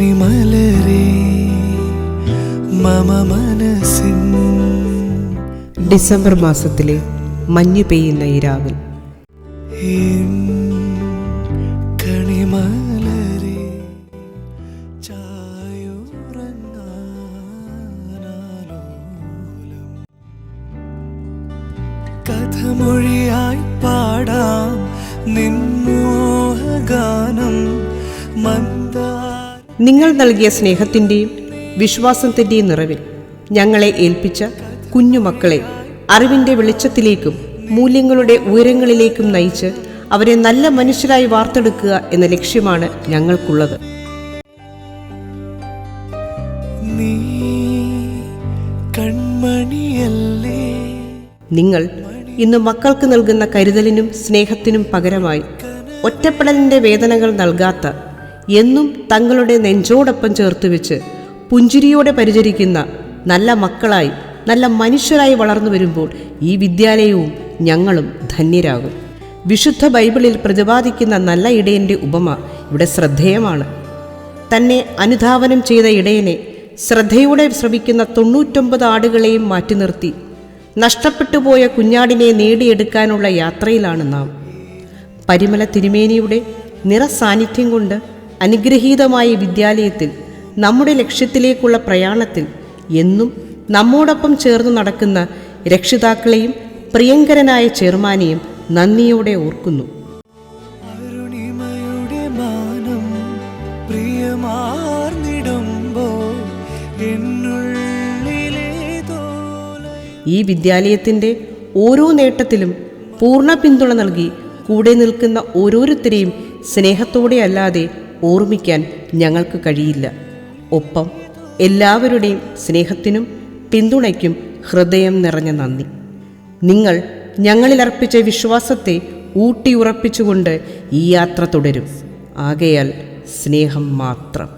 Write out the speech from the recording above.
കണിമലരേ മമ മനസ്സിൻ. ഡിസംബർ മാസത്തിലെ മഞ്ഞു പെയ്യുന്ന ഈ രാവിൽ കണിമലരേ ചായുറങ്ങാനാലോലം കഥമൊഴിയായി പാടാം നിൻമോഹഗാനം. നിങ്ങൾ നൽകിയ സ്നേഹത്തിൻ്റെയും വിശ്വാസത്തിൻ്റെയും നിറവിൽ ഞങ്ങളെ ഏൽപ്പിച്ച കുഞ്ഞുമക്കളെ അറിവിൻ്റെ വെളിച്ചത്തിലേക്കും മൂല്യങ്ങളുടെ ഉയരങ്ങളിലേക്കും നയിച്ച് അവരെ നല്ല മനുഷ്യരായി വാർത്തെടുക്കുക എന്ന ലക്ഷ്യമാണ് ഞങ്ങൾക്കുള്ളത്. നിങ്ങൾ ഇന്ന് മക്കൾക്ക് നൽകുന്ന കരുതലിനും സ്നേഹത്തിനും പകരമായി ഒറ്റപ്പെടലിൻ്റെ വേദനകൾ നൽകാത്ത, എന്നും തങ്ങളുടെ നെഞ്ചോടൊപ്പം ചേർത്തുവെച്ച് പുഞ്ചിരിയോടെ പരിചരിക്കുന്ന നല്ല മക്കളായി, നല്ല മനുഷ്യരായി വളർന്നു വരുമ്പോൾ ഈ വിദ്യാലയവും ഞങ്ങളും ധന്യരാകും. വിശുദ്ധ ബൈബിളിൽ പ്രതിപാദിക്കുന്ന നല്ല ഇടയൻ്റെ ഉപമ ഇവിടെ ശ്രദ്ധേയമാണ്. തന്നെ അനുധാവനം ചെയ്ത ഇടയനെ ശ്രദ്ധയോടെ ശ്രവിക്കുന്ന 99 ആടുകളെയും മാറ്റി നിർത്തി നഷ്ടപ്പെട്ടുപോയ കുഞ്ഞാടിനെ നേടിയെടുക്കാനുള്ള യാത്രയിലാണ് നാം. പരിമല തിരുമേനിയുടെ നിറസാന്നിധ്യം കൊണ്ട് അനുഗ്രഹീതമായ വിദ്യാലയത്തിൽ നമ്മുടെ ലക്ഷ്യത്തിലേക്കുള്ള പ്രയാണത്തിൽ എന്നും നമ്മോടൊപ്പം ചേർന്ന് നടക്കുന്ന രക്ഷിതാക്കളെയും പ്രിയങ്കരനായ ചെയർമാനെയും നന്ദിയോടെ ഓർക്കുന്നു. ഈ വിദ്യാലയത്തിൻ്റെ ഓരോ നേട്ടത്തിലും പൂർണ്ണ പിന്തുണ നൽകി കൂടെ നിൽക്കുന്ന ഓരോരുത്തരെയും സ്നേഹത്തോടെ അല്ലാതെ ഓർമ്മിക്കാൻ ഞങ്ങൾക്ക് കഴിയില്ല. ഒപ്പം എല്ലാവരുടെയും സ്നേഹത്തിനും പിന്തുണയ്ക്കും ഹൃദയം നിറഞ്ഞ നന്ദി. നിങ്ങൾ ഞങ്ങളിൽ അർപ്പിച്ച വിശ്വാസത്തെ ഊട്ടിയുറപ്പിച്ചുകൊണ്ട് ഈ യാത്ര തുടരും. ആകയാൽ സ്നേഹം മാത്രം.